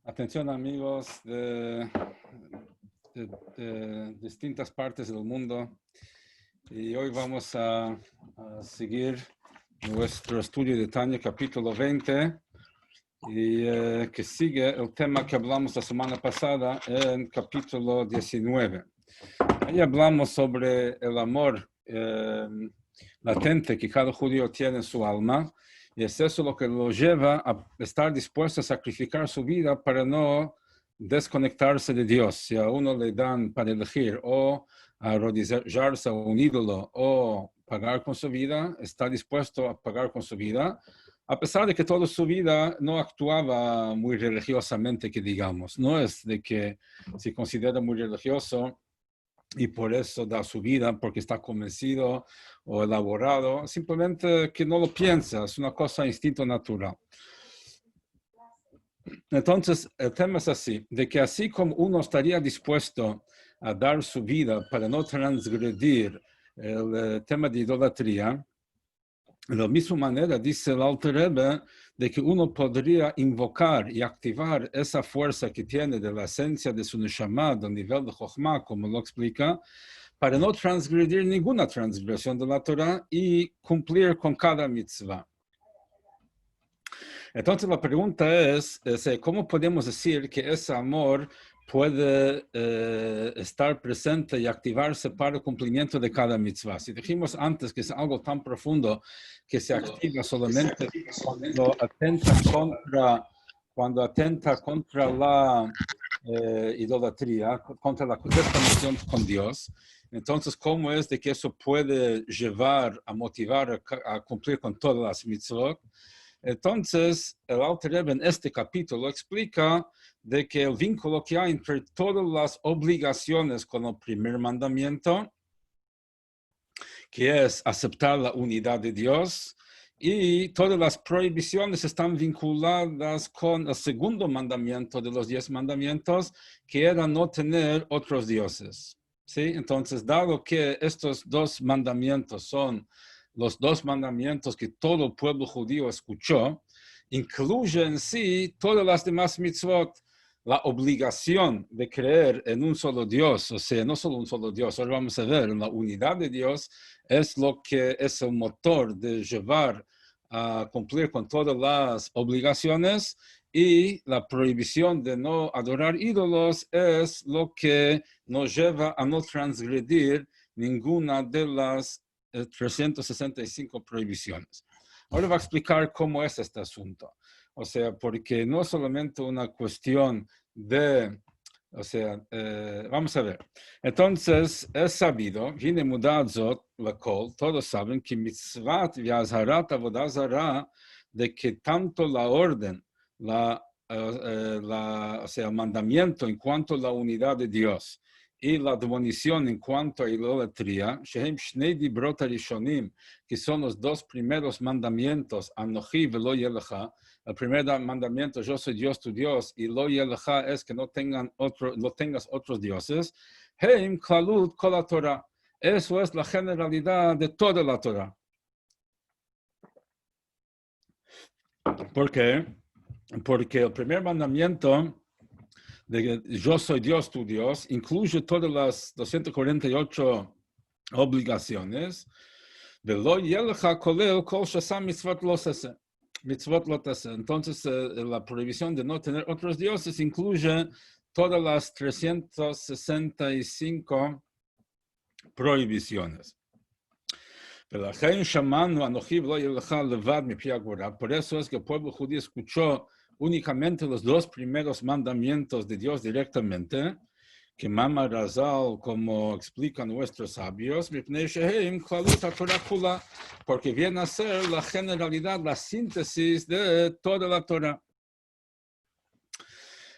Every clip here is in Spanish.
Atención amigos de distintas partes del mundo. Y hoy vamos a seguir nuestro estudio de Tania, capítulo 20, y que sigue el tema que hablamos la semana pasada en capítulo 19. Ahí hablamos sobre el amor latente que cada judío tiene en su alma, y es eso lo que lo lleva a estar dispuesto a sacrificar su vida para no desconectarse de Dios. Si a uno le dan para elegir o arrodillarse a un ídolo o pagar con su vida, está dispuesto a pagar con su vida, a pesar de que toda su vida no actuaba muy religiosamente, que digamos. No es de que se considera muy religioso y por eso da su vida, porque está convencido o elaborado, simplemente que no lo piensa, es una cosa instinto natural. Entonces, el tema es así, de que así como uno estaría dispuesto a dar su vida para no transgredir el tema de idolatría, de la misma manera, dice el Alter Rebbe, de que uno podría invocar y activar esa fuerza que tiene de la esencia de su neshama, del nivel de Chokhmah, como lo explica, para no transgredir ninguna transgresión de la Torah y cumplir con cada mitzvah. Entonces la pregunta es, ¿cómo podemos decir que ese amor puede estar presente y activarse para el cumplimiento de cada mitzvah? Si dijimos antes que es algo tan profundo que se activa solamente cuando atenta contra la idolatría, contra la desconexión con Dios, entonces, ¿cómo es de que eso puede llevar a motivar a cumplir con todas las mitzvot? Entonces, el Alter Rebbe en este capítulo explica de que el vínculo que hay entre todas las obligaciones con el primer mandamiento, que es aceptar la unidad de Dios, y todas las prohibiciones están vinculadas con el segundo mandamiento de los 10 mandamientos, que era no tener otros dioses. ¿Sí? Entonces, dado que estos dos mandamientos son los dos mandamientos que todo el pueblo judío escuchó, incluye en sí todas las demás mitzvot, la obligación de creer en un solo Dios, o sea, no solo un solo Dios, ahora vamos a ver, la unidad de Dios es lo que es el motor de llevar a cumplir con todas las obligaciones, y la prohibición de no adorar ídolos es lo que nos lleva a no transgredir ninguna de las 365 prohibiciones. Ahora voy a explicar cómo es este asunto. O sea, porque no es solamente una cuestión de, o sea, vamos a ver. Entonces, es sabido, viene mudazot lakol, todos saben que mitzvat v'azharat avodah zarah, de que tanto la orden, o sea, el mandamiento en cuanto a la unidad de Dios y la admonición en cuanto a idolatría, shehem shnei dibrot harishonim, que son los dos primeros mandamientos, anochi velo yelecha. El primer mandamiento, yo soy Dios tu Dios, y lo yelecha es que no tengas otros dioses. Heim klalut kol la Torah. Eso es la generalidad de toda la Torah. ¿Por qué? Porque el primer mandamiento de que yo soy Dios tu Dios incluye todas las 248 obligaciones. Entonces, la prohibición de no tener otros dioses incluye todas las 365 prohibiciones. Por eso es que el pueblo judío escuchó únicamente los dos primeros mandamientos de Dios directamente, que Mama Razal, como explican nuestros sabios, porque viene a ser la generalidad, la síntesis de toda la Torah.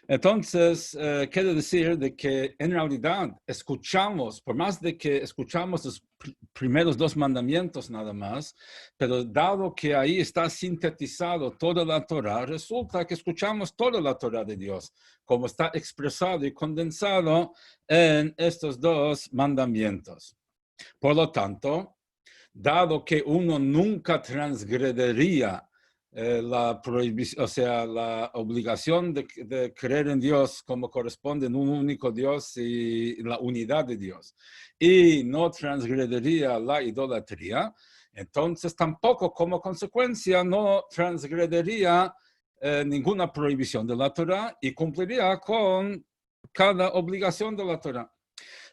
Entonces, quiere decir de que en realidad escuchamos, por más de que escuchamos los primeros dos mandamientos nada más, pero dado que ahí está sintetizado toda la Torah, resulta que escuchamos toda la Torah de Dios, como está expresado y condensado en estos dos mandamientos. Por lo tanto, dado que uno nunca transgrediría la prohibición, o sea, la obligación de creer en Dios como corresponde en un único Dios y la unidad de Dios, y no transgrediría la idolatría, entonces tampoco como consecuencia no transgrediría ninguna prohibición de la Torah y cumpliría con cada obligación de la Torah.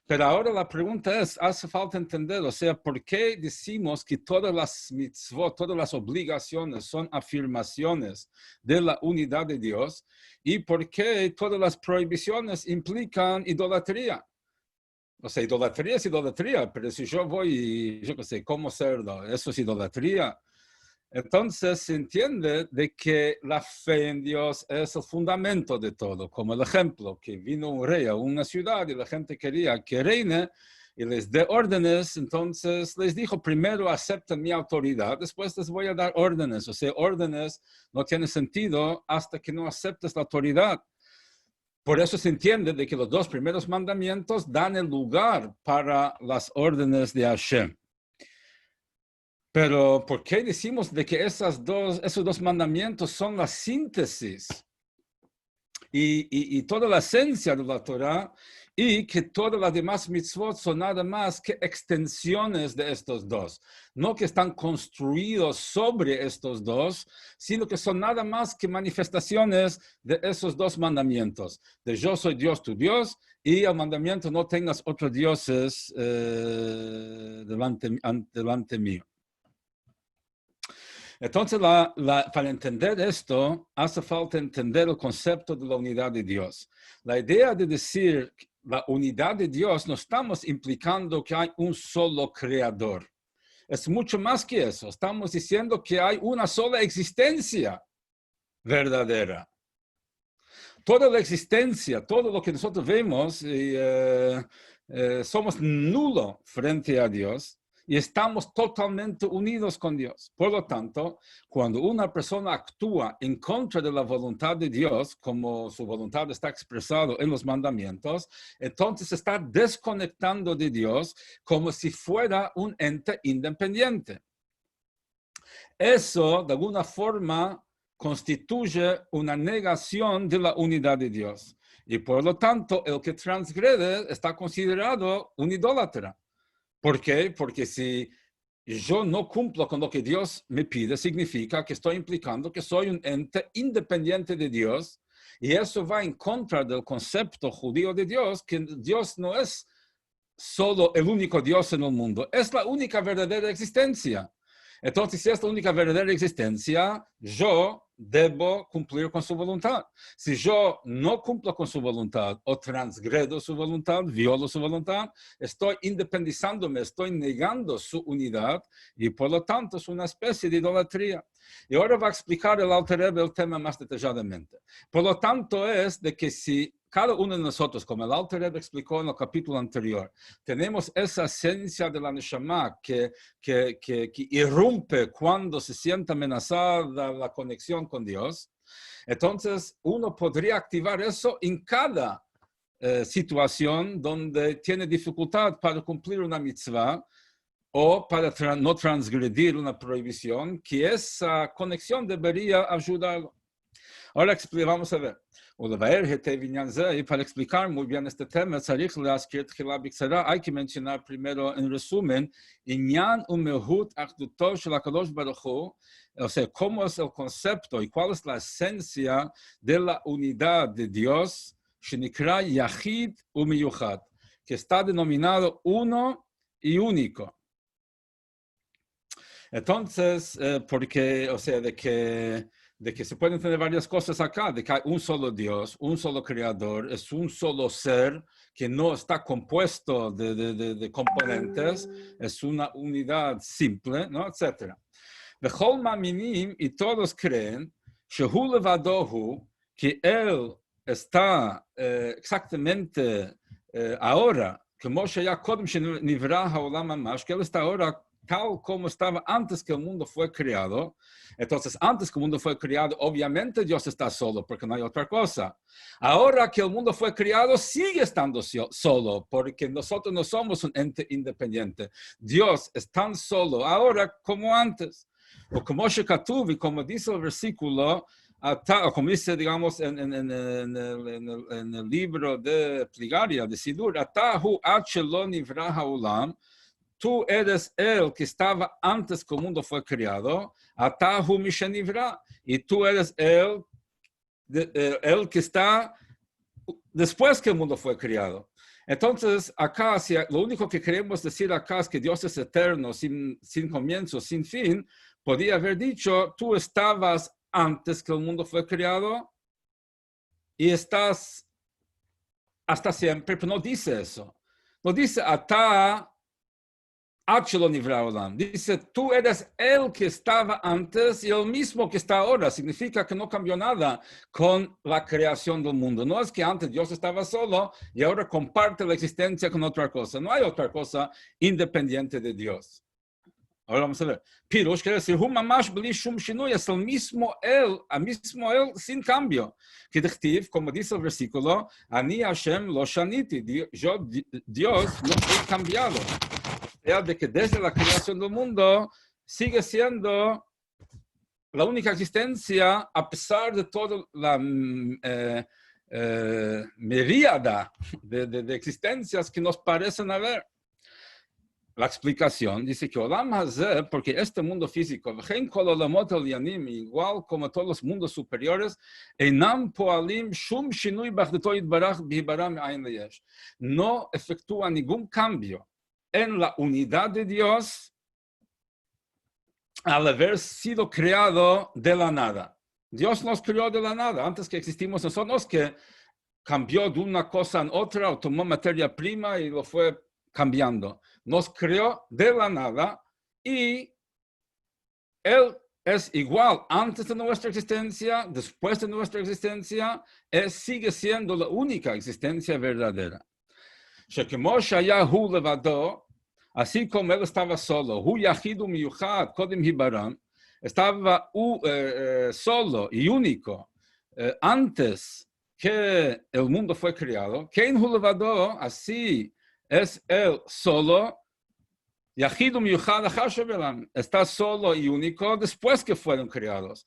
Pero ahora la pregunta es, hace falta entender, o sea, ¿por qué decimos que todas las mitzvot, todas las obligaciones son afirmaciones de la unidad de Dios? ¿Y por qué todas las prohibiciones implican idolatría? O sea, idolatría es idolatría, pero si yo voy y, yo qué sé, como cerdo, eso es idolatría. Entonces se entiende de que la fe en Dios es el fundamento de todo, como el ejemplo que vino un rey a una ciudad y la gente quería que reine y les dé órdenes, entonces les dijo, primero acepten mi autoridad, después les voy a dar órdenes. O sea, órdenes no tienen sentido hasta que no aceptes la autoridad. Por eso se entiende de que los dos primeros mandamientos dan el lugar para las órdenes de Hashem. Pero ¿por qué decimos de que esos dos mandamientos son la síntesis y toda la esencia de la Torah y que todas las demás mitzvot son nada más que extensiones de estos dos? No que están construidos sobre estos dos, sino que son nada más que manifestaciones de esos dos mandamientos, de yo soy Dios tu Dios y el mandamiento no tengas otros dioses delante mío. Entonces, para entender esto, hace falta entender el concepto de la unidad de Dios. La idea de decir la unidad de Dios no estamos implicando que hay un solo creador. Es mucho más que eso. Estamos diciendo que hay una sola existencia verdadera. Toda la existencia, todo lo que nosotros vemos, somos nulo frente a Dios. Y estamos totalmente unidos con Dios. Por lo tanto, cuando una persona actúa en contra de la voluntad de Dios, como su voluntad está expresada en los mandamientos, entonces está desconectando de Dios como si fuera un ente independiente. Eso, de alguna forma, constituye una negación de la unidad de Dios. Y por lo tanto, el que transgrede está considerado un idólatra. ¿Por qué? Porque si yo no cumplo con lo que Dios me pide, significa que estoy implicando que soy un ente independiente de Dios, y eso va en contra del concepto judío de Dios, que Dios no es solo el único Dios en el mundo, es la única verdadera existencia. Entonces, si es la única verdadera existencia, yo debo cumplir con su voluntad. Si yo no cumplo con su voluntad o transgredo su voluntad, violo su voluntad, estoy independizándome, estoy negando su unidad y por lo tanto es una especie de idolatría. Y ahora va a explicar el Alter Rebbe el tema más detalladamente. Por lo tanto es de que si cada uno de nosotros, como el Alter Rebbe explicó en el capítulo anterior, tenemos esa esencia de la Neshama que irrumpe cuando se siente amenazada la conexión con Dios, entonces uno podría activar eso en cada situación donde tiene dificultad para cumplir una mitzvah o para no transgredir una prohibición, que esa conexión debería ayudarlo. Ahora vamos a ver. Y para explicar muy bien este tema, hay que mencionar primero en resumen, o sea, cómo es el concepto y cuál es la esencia de la unidad de Dios, que está denominado uno y único. Entonces, porque, o sea, de que se pueden tener varias cosas acá, de que hay un solo Dios, un solo creador, es un solo ser que no está compuesto de componentes, es una unidad simple, ¿no? Etc. Bechol maminim, y todos creen, shehu levadohu, que él está exactamente ahora, como ya kodem shenivra haolam mamash, que él está ahora tal como estaba antes que el mundo fue creado. Entonces, antes que el mundo fue creado, obviamente Dios está solo, porque no hay otra cosa. Ahora que el mundo fue creado, sigue estando solo, porque nosotros no somos un ente independiente. Dios es tan solo ahora como antes. O como shekatuv, y como dice el versículo, o como dice, digamos, en el libro de plegaria, de Sidur, Atahu ad shelo nivra haolam, tú eres el que estaba antes que el mundo fue creado, Atahu mishenivra, y tú eres el que está después que el mundo fue creado. Entonces, acá, si lo único que queremos decir acá es que Dios es eterno, sin comienzo, sin fin, podría haber dicho, tú estabas antes que el mundo fue creado y estás hasta siempre, pero no dice eso. No dice, ata achelo nivra olam. Dice, tú eres el que estaba antes y el mismo que está ahora. Significa que no cambió nada con la creación del mundo. No es que antes Dios estaba solo y ahora comparte la existencia con otra cosa. No hay otra cosa independiente de Dios. Ahora vamos a ver. Pirush quiere decir, mamash bli shum shinui, es el mismo él sin cambio. Que dictiv, como dice el versículo, Ani Hashem lo shaniti, yo, Dios, no he cambiado. Es de que desde la creación del mundo sigue siendo la única existencia a pesar de toda la miríada de existencias que nos parecen haber. La explicación dice que Olam Hazeh, porque este mundo físico, igual como todos los mundos superiores, no efectúa ningún cambio en la unidad de Dios al haber sido creado de la nada. Dios nos creó de la nada, antes que existimos nosotros, que cambió de una cosa en otra, o tomó materia prima y lo fue cambiando. Nos creó de la nada y Él es igual antes de nuestra existencia, después de nuestra existencia, Él sigue siendo la única existencia verdadera. Así como Él estaba solo, estaba solo y único antes que el mundo fue creado, así es Él solo, está solo y único después que fueron creados.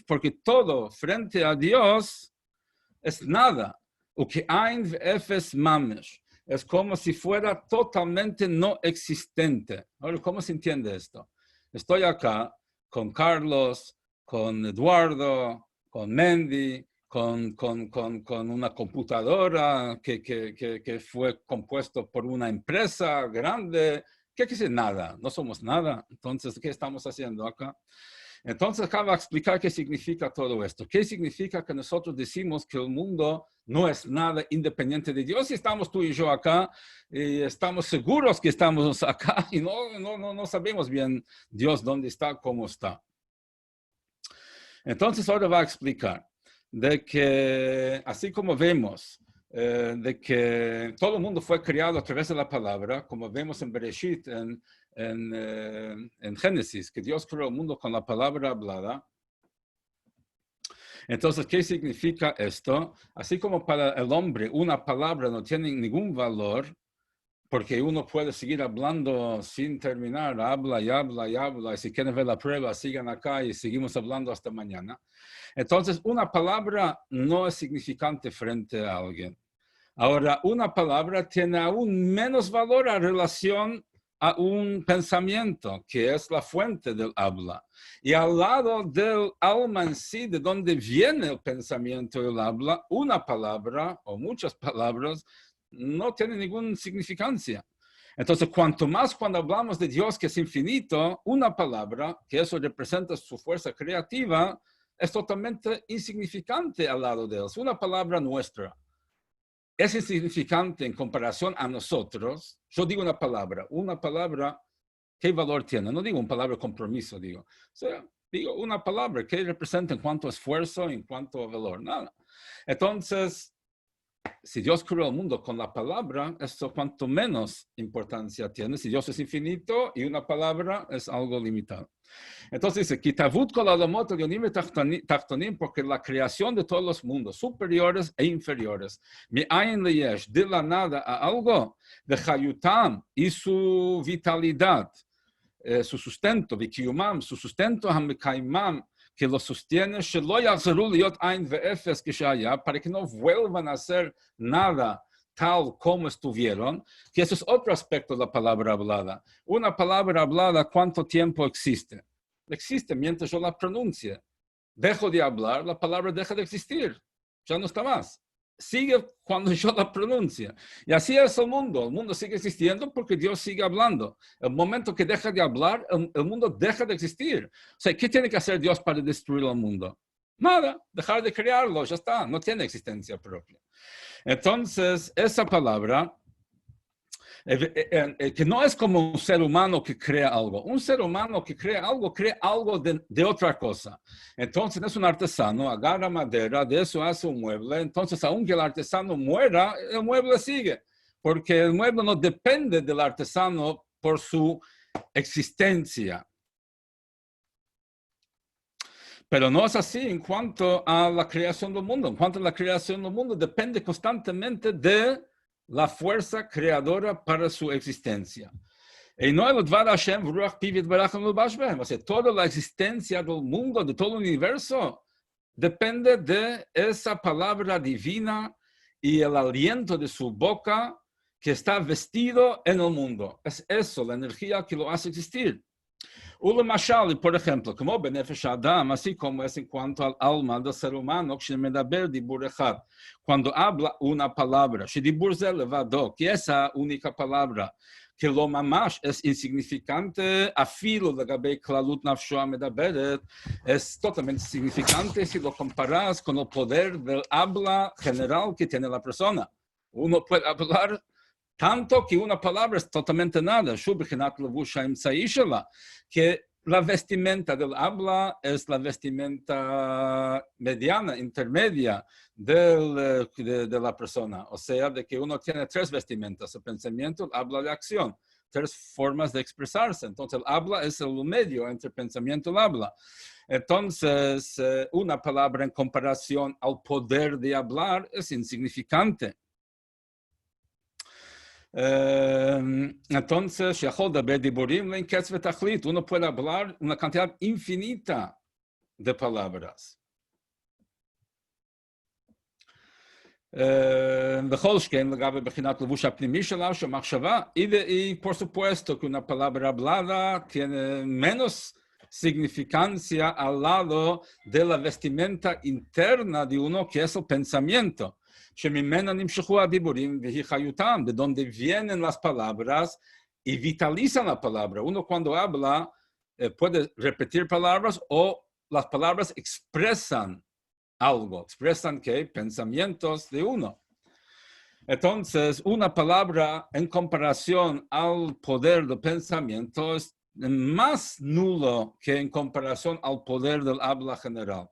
Porque todo frente a Dios es nada. Es como si fuera totalmente no existente. Ahora, ¿cómo se entiende esto? Estoy acá con Carlos, con Eduardo, con Mendy, con una computadora que fue compuesto por una empresa grande. ¿Qué quiere decir nada? No somos nada. Entonces, ¿qué estamos haciendo acá? Entonces, acá va a explicar qué significa todo esto. ¿Qué significa que nosotros decimos que el mundo no es nada independiente de Dios? Y estamos tú y yo acá, y estamos seguros que estamos acá, y no sabemos bien Dios dónde está, cómo está. Entonces, ahora va a explicar de que, así como vemos, de que todo el mundo fue creado a través de la palabra, como vemos en Bereshit, en Génesis, que Dios creó el mundo con la palabra hablada. Entonces, ¿qué significa esto? Así como para el hombre una palabra no tiene ningún valor, porque uno puede seguir hablando sin terminar, habla y habla y habla, y si quieren ver la prueba, sigan acá y seguimos hablando hasta mañana. Entonces, una palabra no es significante frente a alguien. Ahora, una palabra tiene aún menos valor a relación a un pensamiento, que es la fuente del habla. Y al lado del alma en sí, de donde viene el pensamiento y el habla, una palabra o muchas palabras no tienen ninguna significancia. Entonces, cuanto más cuando hablamos de Dios que es infinito, una palabra, que eso representa su fuerza creativa, es totalmente insignificante al lado de él. Es una palabra nuestra. Es insignificante en comparación a nosotros. Yo digo una palabra, ¿qué valor tiene? No digo una palabra compromiso, digo. O sea, digo una palabra, ¿qué representa en cuanto a esfuerzo, en cuanto a valor? Nada. Entonces, si Dios creó el mundo con la palabra, esto cuanto menos importancia tiene. Si Dios es infinito y una palabra es algo limitado. Entonces dice, porque la creación de todos los mundos, superiores e inferiores, de la nada a algo, de Hayutam y su vitalidad, su sustento, vikiyumam, su sustento, hamekaimam, que lo sostiene, shelo yachzeru liot ein ve'efes kishaya, para que no vuelvan a hacer nada tal como estuvieron, que eso es otro aspecto de la palabra hablada. Una palabra hablada, ¿cuánto tiempo existe? Existe mientras yo la pronuncie. Dejo de hablar, la palabra deja de existir. Ya no está más. Sigue cuando yo la pronuncie. Y así es el mundo. El mundo sigue existiendo porque Dios sigue hablando. El momento que deja de hablar, el mundo deja de existir. O sea, ¿qué tiene que hacer Dios para destruir el mundo? Nada. Dejar de crearlo, ya está. No tiene existencia propia. Entonces, esa palabra, que no es como un ser humano que crea algo. Un ser humano que crea algo de otra cosa. Entonces, es un artesano, agarra madera, de eso hace un mueble. Entonces, aunque el artesano muera, el mueble sigue. Porque el mueble no depende del artesano por su existencia. Pero no es así en cuanto a la creación del mundo. En cuanto a la creación del mundo, depende constantemente de la fuerza creadora para su existencia. O sea, toda la existencia del mundo, de todo el universo, depende de esa palabra divina y el aliento de su boca que está vestido en el mundo. Es eso, la energía que lo hace existir. Mashal, por ejemplo, como benefesh Adam, así como es en cuanto al alma del ser humano, cuando habla una palabra, que esa única palabra, que lo mamash es insignificante, afilo de klalut nafsho medaberet, es totalmente insignificante si lo comparas con el poder del habla general que tiene la persona. Uno puede hablar tanto que una palabra es totalmente nada. Que la vestimenta del habla es la vestimenta mediana, intermedia de la persona. O sea, de que uno tiene tres vestimentas: el pensamiento, el habla y la acción. Tres formas de expresarse. Entonces, el habla es el medio entre el pensamiento y el habla. Entonces, una palabra en comparación al poder de hablar es insignificante. Entonces, uno puede hablar una cantidad infinita de palabras. Y por supuesto que una palabra hablada tiene menos significancia al lado de la vestimenta interna de uno, que es el pensamiento. De donde vienen las palabras y vitalizan la palabra. Uno cuando habla puede repetir palabras o las palabras expresan algo. ¿Expresan qué? Pensamientos de uno. Entonces, una palabra en comparación al poder del pensamiento es más nulo que en comparación al poder del habla general.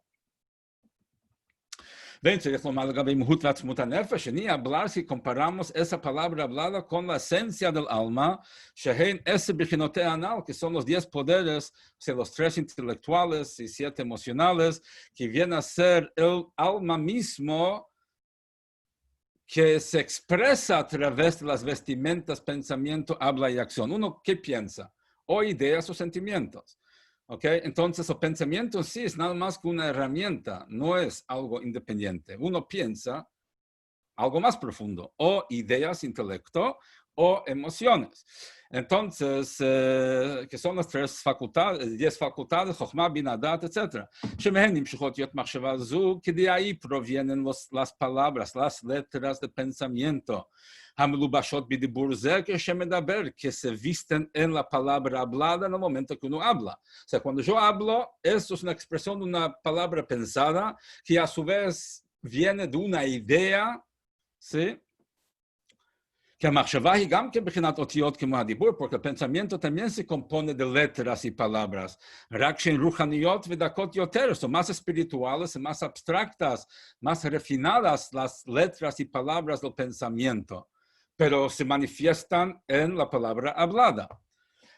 Ni hablar si comparamos esa palabra hablada con la esencia del alma, que son los 10 poderes, o sea, los 3 intelectuales y 7 emocionales, que viene a ser el alma mismo, que se expresa a través de las vestimentas, pensamiento, habla y acción. Uno, ¿qué piensa? O ideas o sentimientos. Okay. Entonces, el pensamiento en sí es nada más que una herramienta, no es algo independiente. Uno piensa algo más profundo, o ideas, intelecto, o emociones. Entonces, que son las 3 facultades, 10 facultades, Chokhmah, Bina, Dat, etc. Que de ahí provienen las palabras, las letras de pensamiento. Que se visten en la palabra hablada en el momento que uno habla. O sea, cuando yo hablo, eso es una expresión de una palabra pensada que a su vez viene de una idea, ¿sí? Porque el pensamiento también se compone de letras y palabras. Son más espirituales, más abstractas, más refinadas las letras y palabras del pensamiento, pero se manifiestan en la palabra hablada.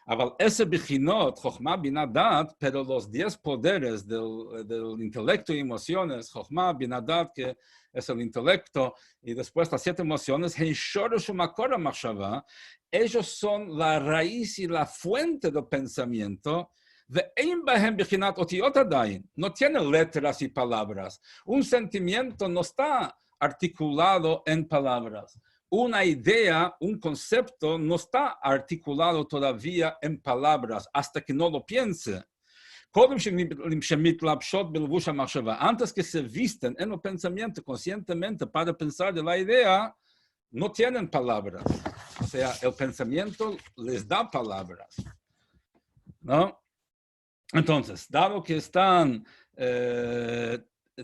אבל ese bichinot, Chochma, Binah, Dat, pero los 10 poderes del intelecto y emociones, Chochma, Binah, Dat, que es el intelecto, y después las 7 emociones, ellos son la raíz y la fuente del pensamiento. No tiene letras y palabras. Un sentimiento no está articulado en palabras. Una idea, un concepto, no está articulado todavía en palabras hasta que no lo piense. Antes que se visten en el pensamiento conscientemente para pensar de la idea, no tienen palabras. O sea, el pensamiento les da palabras, ¿no? Entonces, dado que están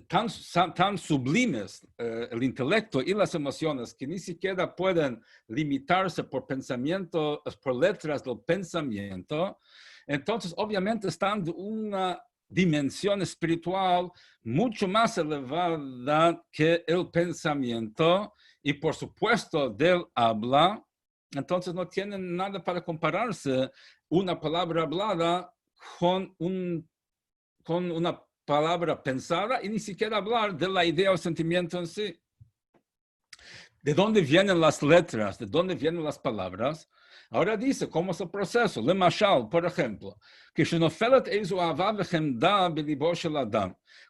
tan sublimes el intelecto y las emociones que ni siquiera pueden limitarse por pensamiento, por letras del pensamiento, entonces obviamente están de una dimensión espiritual mucho más elevada que el pensamiento y por supuesto del habla. Entonces no tienen nada para compararse una palabra hablada con una palabra pensada y ni siquiera hablar de la idea o sentimiento en sí. ¿De dónde vienen las letras? ¿De dónde vienen las palabras? Ahora dice, ¿cómo es el proceso? Le mashal, por ejemplo, que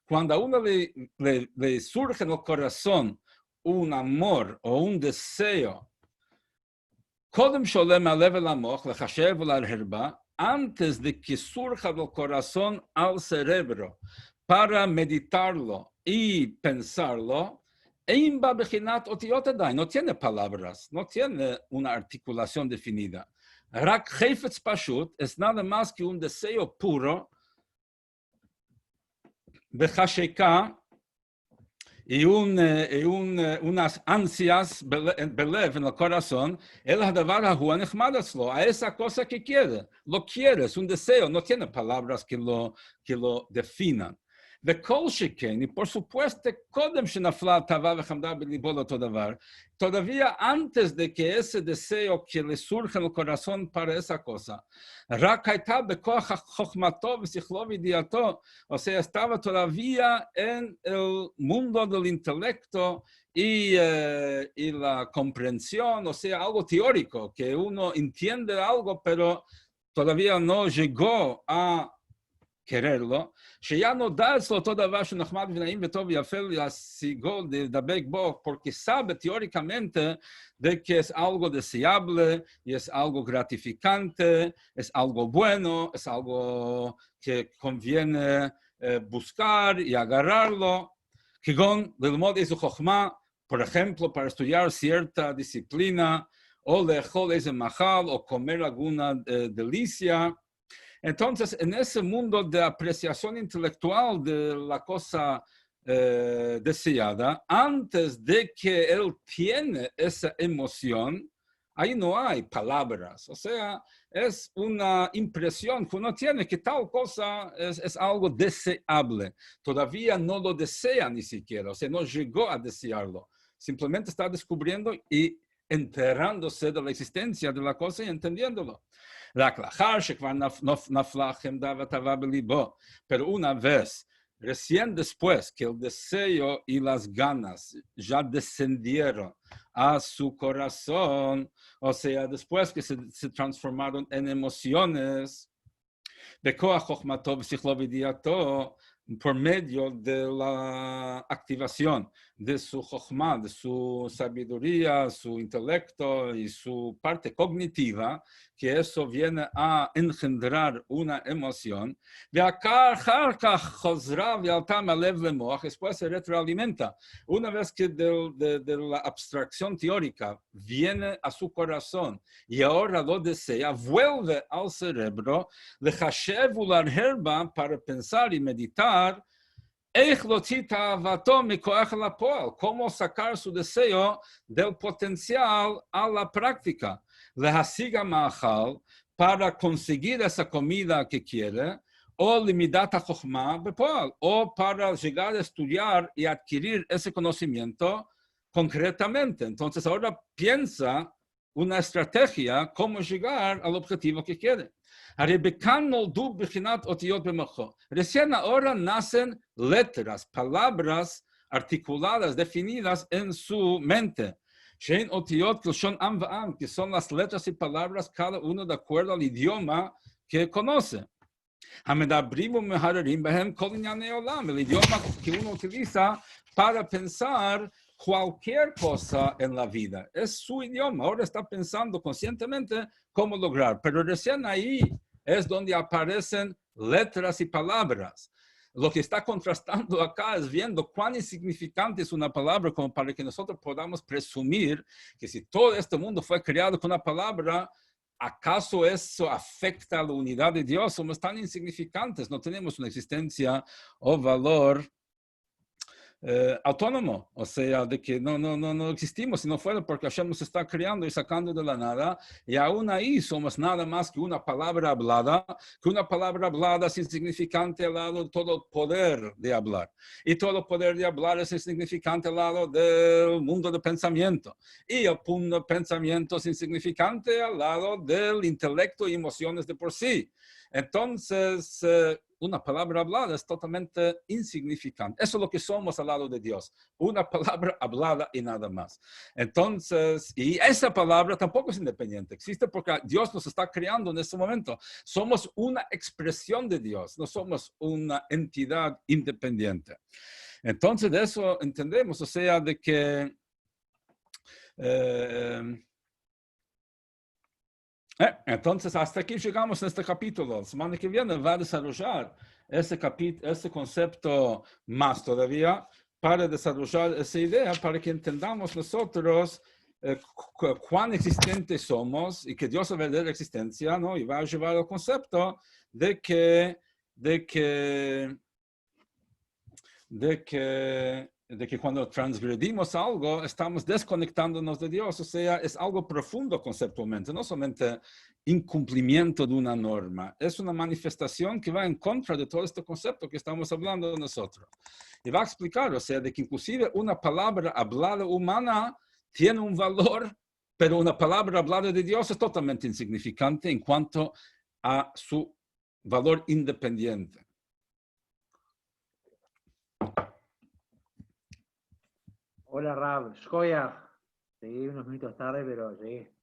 cuando a uno le surge en el corazón un amor o un deseo, antes de que surja del corazón al cerebro para meditarlo y pensarlo, no tiene palabras, no tiene una articulación definida. Rak Heifetz Pashut es nada más que un deseo puro, Bechasheka, y unas ansias belev en el corazón, a esa cosa que quiere, lo quiere, es un deseo, no tiene palabras que lo definan. Y por supuesto, todavía antes de que ese deseo que le surge en el corazón para esa cosa, o sea, estaba todavía en el mundo del intelecto y la comprensión, o sea, algo teórico, que uno entiende algo, pero todavía no llegó a quererlo, שהיה נודע אצלו אותו דבר שנחמד ונעים וטוב ויפה להשיגו, לדבק בו, porque sabe teóricamente de que es algo deseable y es algo gratificante, es algo bueno, es algo que conviene buscar y agarrarlo. כגון ללמוד איזו חוכמה, por ejemplo, para estudiar cierta disciplina, o לאכול איזה מאכל, o comer alguna delicia. Entonces, en ese mundo de apreciación intelectual de la cosa deseada, antes de que él tiene esa emoción, ahí no hay palabras. O sea, es una impresión que uno tiene que tal cosa es algo deseable. Todavía no lo desea ni siquiera, o sea, no llegó a desearlo. Simplemente está descubriendo y enterándose de la existencia de la cosa y entendiéndolo. Pero una vez, recién después que el deseo y las ganas ya descendieron a su corazón, o sea, después que se transformaron en emociones, por medio de la activación de su chokhmah, de su sabiduría, su intelecto y su parte cognitiva, que eso viene a engendrar una emoción, después se retroalimenta. Una vez que de la abstracción teórica viene a su corazón y ahora lo desea, vuelve al cerebro, para pensar y meditar, cómo sacar su deseo del potencial a la práctica, para conseguir esa comida que quiere, o limitat chokhmah bepol, o para llegar a estudiar y adquirir ese conocimiento concretamente. Entonces ahora piensa una estrategia cómo llegar al objetivo que quiere. Recién ahora nacen letras, palabras articuladas, definidas en su mente. Que son las letras y palabras, cada uno de acuerdo al idioma que conoce. El idioma que uno utiliza para pensar cualquier cosa en la vida. Es su idioma. Ahora está pensando conscientemente cómo lograr. Pero recién ahí es donde aparecen letras y palabras. Lo que está contrastando acá es viendo cuán insignificante es una palabra como para que nosotros podamos presumir que si todo este mundo fue creado con una palabra, ¿acaso eso afecta a la unidad de Dios? Somos tan insignificantes, no tenemos una existencia o valor autónomo, o sea, de que no existimos si no fuera porque Hashem nos está creando y sacando de la nada, y aún ahí somos nada más que una palabra hablada es insignificante al lado de todo el poder de hablar, y todo el poder de hablar es insignificante al lado del mundo de pensamiento, y el mundo de pensamiento es insignificante al lado del intelecto y emociones de por sí. Entonces, una palabra hablada es totalmente insignificante. Eso es lo que somos al lado de Dios. Una palabra hablada y nada más. Entonces, y esa palabra tampoco es independiente. Existe porque Dios nos está creando en este momento. Somos una expresión de Dios. No somos una entidad independiente. Entonces, de eso entendemos. O sea, de que... entonces, hasta aquí llegamos en este capítulo. La semana que viene va a desarrollar ese concepto más todavía para desarrollar esa idea, para que entendamos nosotros cuán existentes somos y que Dios es verdadera existencia, ¿no? Y va a llevar al concepto de que cuando transgredimos algo, estamos desconectándonos de Dios. O sea, es algo profundo conceptualmente, no solamente incumplimiento de una norma. Es una manifestación que va en contra de todo este concepto que estamos hablando nosotros. Y va a explicar, o sea, de que inclusive una palabra hablada humana tiene un valor, pero una palabra hablada de Dios es totalmente insignificante en cuanto a su valor independiente. Hola Rab, Shkoyach. Llegué unos minutos tarde, pero llegué.